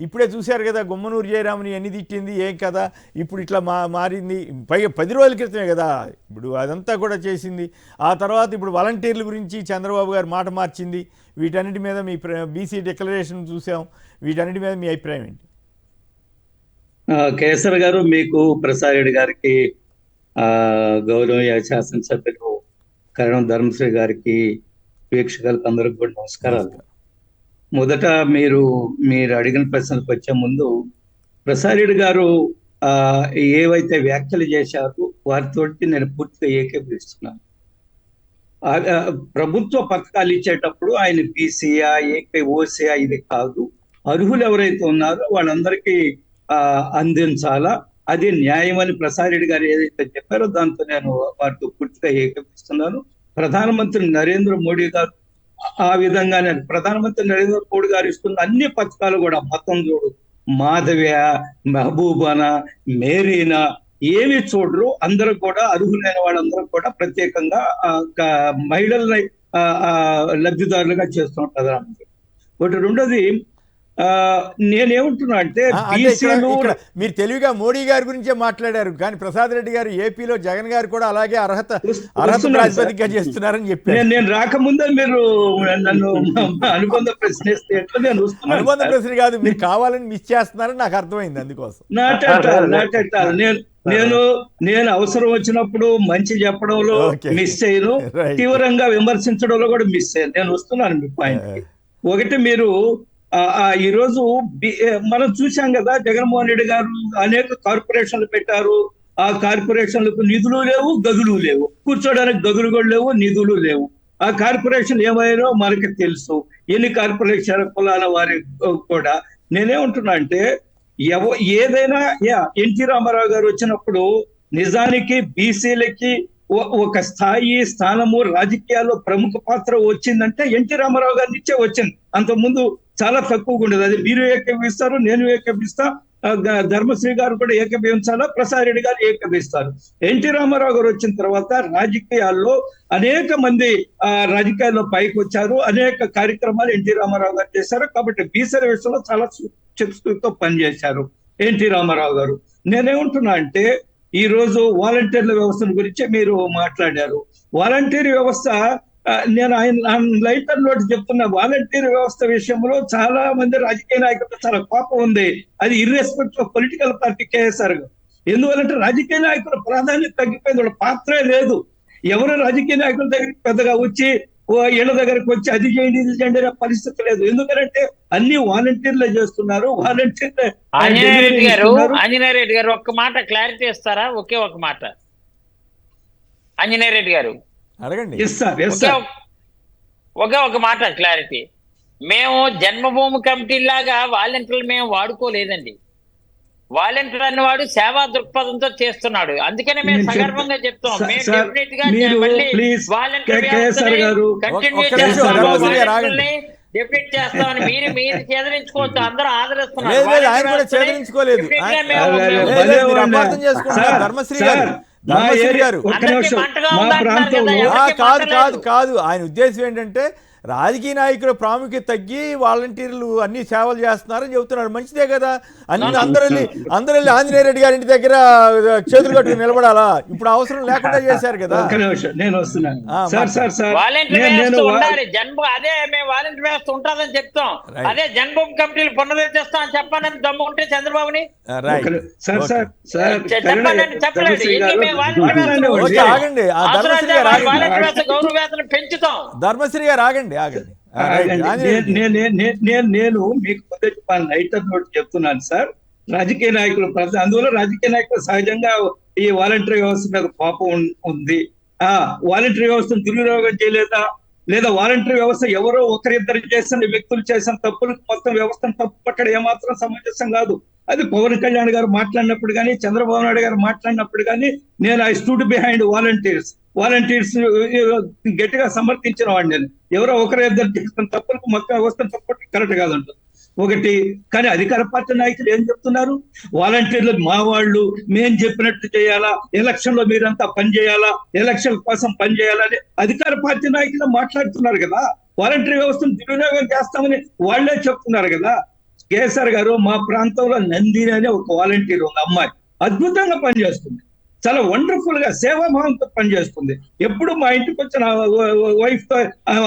ఇప్పుడే చూశారు కదా గుమ్మనూరు జయరామని ఎన్ని తిట్టింది ఏం కదా, ఇప్పుడు ఇట్లా మారింది. పైగా 10 రోజుల క్రితమే కదా ఇప్పుడు అదంతా కూడా చేసింది. ఆ తర్వాత ఇప్పుడు వాలంటీర్ల గురించి చంద్రబాబు గారు మాట మార్చింది. వీటన్నిటి మీద మీ బీసీ డిక్లరేషన్ చూసాం, వీటన్నిటి మీద మీ అభిప్రాయం ఏంటి? కేసర్ గారు, మీకు ప్రసాద్ రెడ్డి గారికి, గౌరవ శాసనసభ్యులు కరణం ధర్మశ్రీ గారికి, వీక్షకులకు అందరికి కూడా నమస్కారాలు. మొదట మీరు అడిగిన ప్రశ్నలకు వచ్చే ముందు ప్రసాద్ రెడ్డి గారు ఏవైతే వ్యాఖ్యలు చేశారో వారితోటి నేను పూర్తిగా ఏకీభవిస్తున్నాను. ప్రభుత్వ పథకాలు ఇచ్చేటప్పుడు ఆయన బీసీఆ, ఏపీ, ఓసీఆ ఇది కాదు, అర్హులు ఎవరైతే ఉన్నారో వాళ్ళందరికీ అందించాలా, అది న్యాయం అని ప్రసాద్ రెడ్డి గారు ఏదైతే చెప్పారో దాంతో నేను వారితో పూర్తిగా ఏకీభవిస్తున్నాను. ప్రధానమంత్రి నరేంద్ర మోడీ గారు ఆ విధంగానే ప్రధానమంత్రి నరేంద్ర మోడీ గారు ఇస్తున్న అన్ని పథకాలు కూడా మొత్తం చూడు, మాధవ్య, మెహబూబానా, మేరీనా ఏమి చూడరు, అందరూ కూడా అర్హులైన వాళ్ళందరూ కూడా ప్రత్యేకంగా మహిళల్ని లబ్ధిదారులుగా చేస్తుంటారు ప్రధానమంత్రి. ఒకటి. రెండోది, నేనేమంటున్నా అంటే మీరు తెలివిగా మోడీ గారి గురించే మాట్లాడారు, కానీ ప్రసాద్ రెడ్డి గారు ఏపీలో జగన్ గారు కూడా అలాగే అర్హత ప్రాతిపదికగా చేస్తున్నారని చెప్పారు. నేను రాకముందే మీరు నన్ను అనుబంధ ప్రశ్న వేస్తే ఎట్లా? నేను అనుబంధ ప్రశ్న కాదు, మీరు కావాలని మిస్ చేస్తున్నారని నాకు అర్థమైంది. అందుకోసం నేను అవసరం వచ్చినప్పుడు మంచి చెప్పడంలో మిస్ చేయను, తీవ్రంగా విమర్శించడంలో కూడా మిస్ అయ్యాను. నేను వస్తున్నాను మీ పాయింట్. ఒకటి, మీరు ఈరోజు మనం చూసాం కదా, జగన్మోహన్ రెడ్డి గారు అనేక కార్పొరేషన్లు పెట్టారు. ఆ కార్పొరేషన్లకు నిధులు లేవు, గదులు లేవు, కూర్చోడానికి గదులు కూడా లేవు, నిధులు లేవు. ఆ కార్పొరేషన్ ఏమైనా మనకి తెలుసు, ఎన్ని కార్పొరేషన్ కులాల వారి కూడా. నేనేమంటున్నా అంటే ఏదైనా ఎన్టీ రామారావు గారు వచ్చినప్పుడు నిజానికి బీసీలకి ఒక స్థానము రాజకీయాల్లో ప్రముఖ పాత్ర వచ్చిందంటే ఎన్టీ రామారావు గారి నుంచే వచ్చింది. అంతకుముందు చాలా తక్కువగా ఉండేది. అది మీరు ఏకీభవిస్తారు, నేను ఏకీభవిస్తా, ధర్మశ్రీ గారు కూడా ఏకీభవించాలా, ప్రసాద్ రెడ్డి గారు ఏకీభవిస్తారు. ఎన్టీ రామారావు గారు వచ్చిన తర్వాత రాజకీయాల్లో అనేక మంది రాజకీయాల్లో పైకి వచ్చారు, అనేక కార్యక్రమాలు ఎన్టీ రామారావు గారు చేశారు. కాబట్టి బీసీ విషయంలో చాలా చిత్తశుద్ధితో పనిచేశారు ఎన్టీ రామారావు గారు. నేనేమంటున్నా అంటే ఈ రోజు వాలంటీర్ల వ్యవస్థ గురించి మీరు మాట్లాడారు. వాలంటీర్ వ్యవస్థ, నేను ఆయన లైటర్ నోటి చెప్తున్నా, వాలంటీర్ వ్యవస్థ విషయంలో చాలా మంది రాజకీయ నాయకులకు చాలా కోపం ఉంది. అది ఇర్రెస్పెక్ట్ ఆఫ్ పొలిటికల్ పార్టీ కేఎస్ఆర్ గారు. ఎందువల్లంటే రాజకీయ నాయకుల ప్రాధాన్యత తగ్గిపోయింది, వాళ్ళ పాత్రే లేదు. ఎవరు రాజకీయ నాయకుల దగ్గరికి పెద్దగా వచ్చి ఇళ్ల దగ్గరకు వచ్చి అది చేయండి ఇది చేయండి అనే పరిస్థితి లేదు. ఎందుకంటే అన్ని వాలంటీర్లే చేస్తున్నారు. వాలంటీర్లే. ఆంజనేయ రెడ్డి గారు ఒక్క మాట క్లారిటీ ఇస్తారా? ఒకే ఒక మాట ఆంజనేయ రెడ్డి గారు అడగండి. ఒకే ఒక మాట క్లారిటీ. మేము జన్మభూమి కమిటీ లాగా వాలంటీర్లు మేము వాడుకోలేదండి. వాలంటీర్ అన్నవాడు సేవా దృక్పథంతో చేస్తున్నాడు. అందుకనే మేము సగర్వంగా చెప్తాం, మేము డెఫినెట్ గా డెఫినెట్ చేస్తామని. మీరు చేదరించుకోవచ్చు, అందరూ ఆదరిస్తున్నారు. కాదు, ఆయన ఉద్దేశం ఏంటంటే రాజకీయ నాయకుల ప్రాముఖ్యత తగ్గి వాలంటీర్లు అన్ని సేవలు చేస్తున్నారని చెబుతున్నారు. మంచిదే కదా, అందరూ ఆంజనేయ రెడ్డి గారి ఇంటి దగ్గర చేతులు కట్టుకుని నిలబడాలా? ఇప్పుడు అవసరం లేకుండా చేశారు కదా. నేను వస్తున్నాను. అదే మేము వాలంటీర్ వ్యవస్థ ఉంటుందని చెప్తాం. అదే జన్మభూమి కమిటీలు పునరుద్ధరిస్తాం అని చెప్పాలని దమ్ము ఉంటే చంద్రబాబుని గౌరవ పెంచుతాం. ధర్మశ్రీ గారు ఆగండి. నేను మీకు ముందే చెప్పాను, నైటర్ నోట్ చెప్తున్నాను సార్. రాజకీయ నాయకులు అందువల్ల రాజకీయ నాయకులు సహజంగా ఈ వాలంటీర్ వ్యవస్థ మీద కోపం ఉంది. వాలంటీర్ వ్యవస్థను దుర్వినియోగం చేయలేదా, లేదా వాలంటీర్ వ్యవస్థ ఎవరో ఒకరిద్దరు చేసిన వ్యక్తులు చేసిన తప్పులకు మొత్తం వ్యవస్థను తప్పు పట్టడం ఏమాత్రం సమంజసం కాదు. అది పవన్ కళ్యాణ్ గారు మాట్లాడినప్పుడు కానీ, చంద్రబాబు నాయుడు గారు మాట్లాడినప్పుడు కానీ నేను ఐ స్టూడ్ బిహైండ్ వాలంటీర్స్ గట్టిగా సమర్థించిన వాడిని. నేను ఎవరో ఒకరిద్దరు చేసిన తప్పులకు మొత్తం వ్యవస్థను తప్పట్టు కరెక్ట్ కాదంటారు ఒకటి. కానీ అధికార పార్టీ నాయకులు ఏం చెప్తున్నారు? వాలంటీర్లు మా వాళ్ళు, మేం చెప్పినట్టు చేయాలా, ఎలక్షన్ లో మీరంతా పని చేయాలా, ఎలక్షన్ కోసం పని చేయాలని అధికార పార్టీ నాయకులు మాట్లాడుతున్నారు కదా. వాలంటీర్ వ్యవస్థను దుర్వినియోగం చేస్తామని వాళ్లే చెప్తున్నారు కదా. కేసర్ గారు, మా ప్రాంతంలో నందిని అనే ఒక వాలంటీర్ ఉంది, అమ్మాయి అద్భుతంగా పనిచేస్తుంది, చాలా వండర్ఫుల్ గా సేవాభావంతో పనిచేస్తుంది. ఎప్పుడు మా ఇంటికి వచ్చిన వైఫ్ తో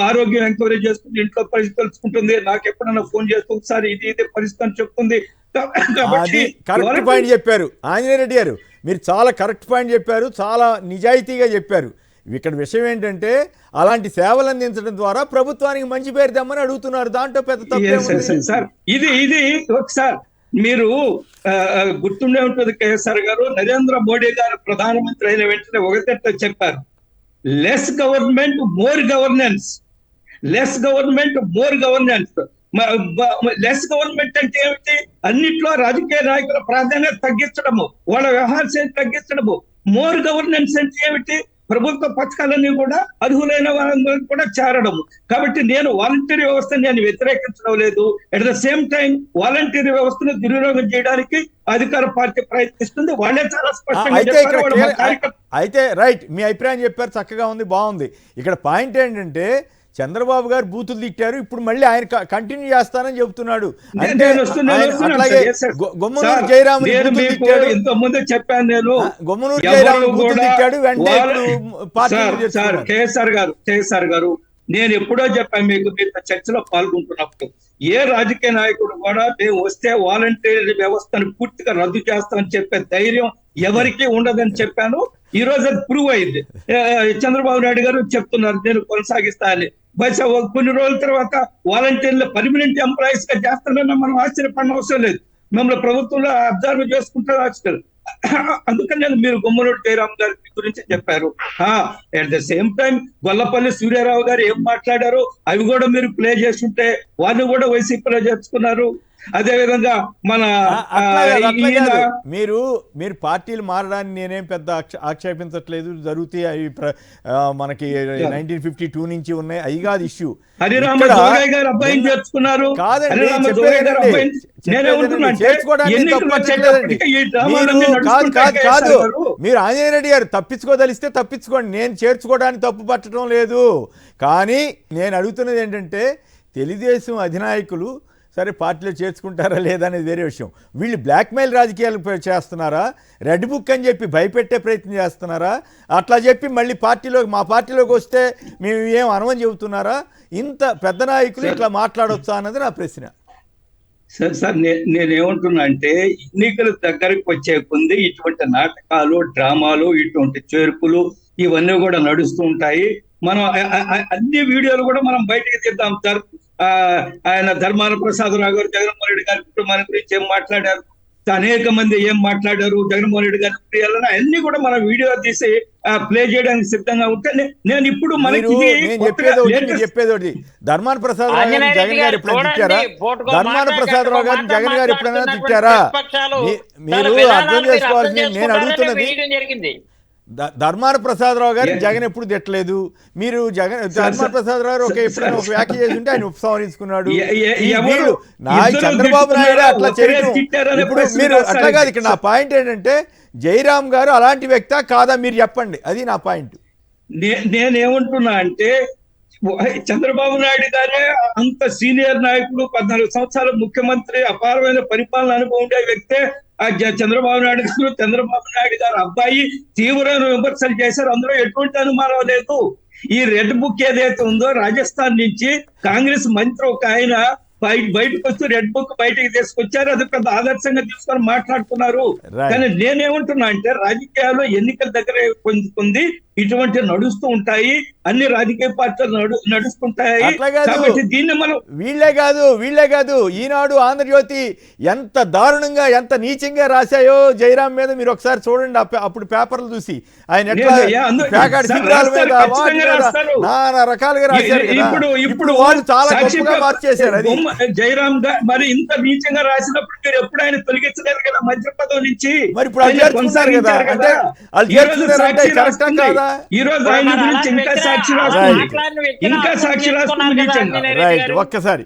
ఆరోగ్యం ఎంక్వైరీ చేస్తుంది, ఇంట్లో పరిస్థితి తెలుసుకుంటుంది, నాకు ఎప్పుడైనా ఫోన్ చేస్తూ ఒకసారి ఇది పరిస్థితి అని చెప్తుంది. అది కరెక్ట్ పాయింట్ చెప్పారు ఆంజనేయ రెడ్డి గారు, మీరు చాలా కరెక్ట్ పాయింట్ చెప్పారు, చాలా నిజాయితీగా చెప్పారు. ఇక్కడ విషయం ఏంటంటే అలాంటి సేవలు అందించడం ద్వారా ప్రభుత్వానికి మంచి పేరు తెమ్మని అడుగుతున్నారు, దాంట్లో పెద్ద తప్పేముంది? సార్ ఇది ఒకసారి మీరు గుర్తుండే ఉంటుంది కేఎస్ఆర్ గారు, నరేంద్ర మోడీ గారు ప్రధానమంత్రి అయిన వెంటనే ఒకటే చెప్పారు, less government more governance, less government more governance. Less government అంటే ఏమిటి? అన్నిట్లో రాజకీయ నాయకుల ప్రాధాన్యత తగ్గించడము, వాళ్ళ వ్యవహార శైలి తగ్గించడము. మోర్ గవర్నెన్స్ అంటే ఏమిటి? ప్రభుత్వ పథకాలన్నీ కూడా అర్హులైన వాళ్ళందరికీ కూడా చేరడము. కాబట్టి నేను వాలంటీర్ వ్యవస్థను నేను వ్యతిరేకించడం లేదు. At the same time volunteer వ్యవస్థను దుర్వినియోగం చేయడానికి అధికార పార్టీ ప్రయత్నిస్తుంది. వాళ్ళే చాలా స్పష్టంగా చెప్పారు. అయితే రైట్, మీ అభిప్రాయం చెప్పారు, చక్కగా ఉంది, బాగుంది. ఇక్కడ పాయింట్ ఏంటంటే చంద్రబాబు గారు బూతులు తిట్టారు, ఇప్పుడు మళ్ళీ ఆయన కంటిన్యూ చేస్తానని చెప్తున్నాడు. గొమ్మనూరు జయరామ్ ఇంతకుముందు చెప్పాను నేను, గొమ్మనూరు జయరామ్ బూతులు తిట్టాడు, కేఎస్ఆర్ గారు నేను ఎప్పుడో చెప్పాను మీకు, మీతో చర్చలో పాల్గొంటున్నప్పుడు, ఏ రాజకీయ నాయకుడు కూడా మేము వస్తే వాలంటీర్ వ్యవస్థను పూర్తిగా రద్దు చేస్తామని చెప్పే ధైర్యం ఎవరికి ఉండదని చెప్పాను. ఈ రోజు అది ప్రూవ్ అయింది. చంద్రబాబు నాయుడు గారు చెప్తున్నారు నేను కొనసాగిస్తానని. బహుశా కొన్ని రోజుల తర్వాత వాలంటీర్లు పర్మనెంట్ ఎంప్లాయీస్ గా చేస్తారని మనం ఆశ్చర్యపడిన అవసరం లేదు. మిమ్మల్ని ప్రభుత్వంలో అబ్జర్వ్ చేసుకుంటారు ఆశ్చర్యం. అందుకని నేను మీరు గొమ్మనూరు జయరామ్ గారి గురించి చెప్పారు. At the same time Gollapalli Suryarao గారు ఏం మాట్లాడారు అవి కూడా మీరు ప్లే చేస్తుంటే వాళ్ళు కూడా వైసీపీలో చేర్చుకున్నారు. అదే విధంగా మన మీరు పార్టీలు మారడాన్ని నేనేం పెద్ద ఆక్షేపించట్లేదు, జరుగుతాయి అవి మనకి 1952 నుంచి ఉన్నాయి, అవి కాదు ఇష్యూ. అబ్బాయిని చేర్చుకున్నారు కాదండి, కాదు మీరు ఆంజనేయ రెడ్డి గారు తప్పించుకోదలిస్తే తప్పించుకోండి, నేను చేర్చుకోవడానికి తప్పు పట్టడం లేదు. కానీ నేను అడుగుతున్నది ఏంటంటే తెలుగుదేశం అధినాయకులు సరే పార్టీలో చేర్చుకుంటారా లేదా అనేది వేరే విషయం. వీళ్ళు బ్లాక్మెయిల్ రాజకీయాలు చేస్తున్నారా, రెడ్ బుక్ అని చెప్పి భయపెట్టే ప్రయత్నం చేస్తున్నారా, అట్లా చెప్పి మళ్ళీ మా పార్టీలోకి వస్తే మేము ఏం అనవని చెబుతున్నారా? ఇంత పెద్ద నాయకులు ఇట్లా మాట్లాడొచ్చా అన్నది నా ప్రశ్న. సార్ నేనేమంటున్నా అంటే ఎన్నికలు దగ్గరికి వచ్చే కొంది ఇటువంటి నాటకాలు, డ్రామాలు, ఇటువంటి చేర్పులు ఇవన్నీ కూడా నడుస్తూ ఉంటాయి. మనం అన్ని వీడియోలు కూడా మనం బయటికి తీద్దాం. ఆయన ధర్మాన ప్రసాదరావు గారు జగన్మోహన్ రెడ్డి గారి కుటుంబాన్ని గురించి ఏం మాట్లాడారు, అనేక మంది ఏం మాట్లాడారు, జగన్మోహన్ రెడ్డి గారి ప్రియాలని అన్ని కూడా మనం వీడియో తీసి ప్లే చేయడానికి సిద్ధంగా ఉంటే నేను ఇప్పుడు మనకి చెప్పేది ధర్మాన ప్రసాదరావు గారిని జగన్ గారు ఎప్పుడైనా తిట్టారా? ధర్మాన ప్రసాదరావు గారిని జగన్ గారు ఎప్పుడైనా తిట్టారా? మీరు అర్థం చేసుకోవాల్సింది, నేను అడుగుతున్నది ధర్మాన ప్రసాదరావు గారు జగన్ ఎప్పుడు తిట్టలేదు. మీరు ధర్మాన ప్రసాదరావు ఎప్పుడైనా ఒక వ్యాఖ్య చేసి ఉంటే ఆయన ఉపసంహరించుకున్నాడు. చంద్రబాబు నాయుడు అట్లా చేయడం ఇప్పుడు మీరు అట్లా కాదు. ఇక్కడ నా పాయింట్ ఏంటంటే జయరామ్ గారు అలాంటి వ్యక్తా కాదా మీరు చెప్పండి, అది నా పాయింట్. నేనేమంటున్నా అంటే చంద్రబాబు నాయుడు గారే అంత సీనియర్ నాయకుడు, 14 సంవత్సరాలు ముఖ్యమంత్రి, అపారమైన పరిపాలన అనుభవం ఉండే వ్యక్తే చంద్రబాబు నాయుడు గారు అబ్బాయి తీవ్రమైన విమర్శలు చేశారు. అందులో ఎటువంటి అనుమానం లేదు. ఈ రెడ్ బుక్ ఏదైతే ఉందో రాజస్థాన్ నుంచి కాంగ్రెస్ మంత్రి ఒక ఆయన బయటకు వస్తూ రెడ్ బుక్ బయటకు తీసుకొచ్చారు, అది పెద్ద ఆదర్శంగా తీసుకొని మాట్లాడుతున్నారు. కానీ నేనేమంటున్నా అంటే రాజకీయాల్లో ఎన్నికల దగ్గర పొందుకుంది ఇటువంటి నడుస్తూ ఉంటాయి, అన్ని రాజకీయ పార్టీలు నడుస్తుంటాయి. కాబట్టి దీన్ని మనం వీళ్ళే కాదు ఈనాడు, ఆంధ్రజ్యోతి ఎంత దారుణంగా ఎంత నీచంగా రాశాయో జయరాం మీద మీరు ఒకసారి చూడండి. అప్పుడు పేపర్లు చూసి ఆయన నానా రకాలుగా రాశారు. ఇప్పుడు వాళ్ళు చాలా గొప్పగా మార్చేశారు. అది జయరాం గారు మరి ఇంత నీచంగా రాసినప్పుడు మీరు ఎప్పుడు ఆయన తొలగించలేదు కదా మంత్రి పదవి నుంచి. మరి ఇప్పుడు వాళ్ళు చేర్చుకుంటారు కదా, అంటే వాళ్ళు చేర్చుకున్నారంటే కరెక్టా కాదా? ఈ రోజు ఆయన గురించి ఇంకా సాక్షి రాస్తుంది, ఇంకా సాక్షి రాస్తుంది. ఒక్కసారి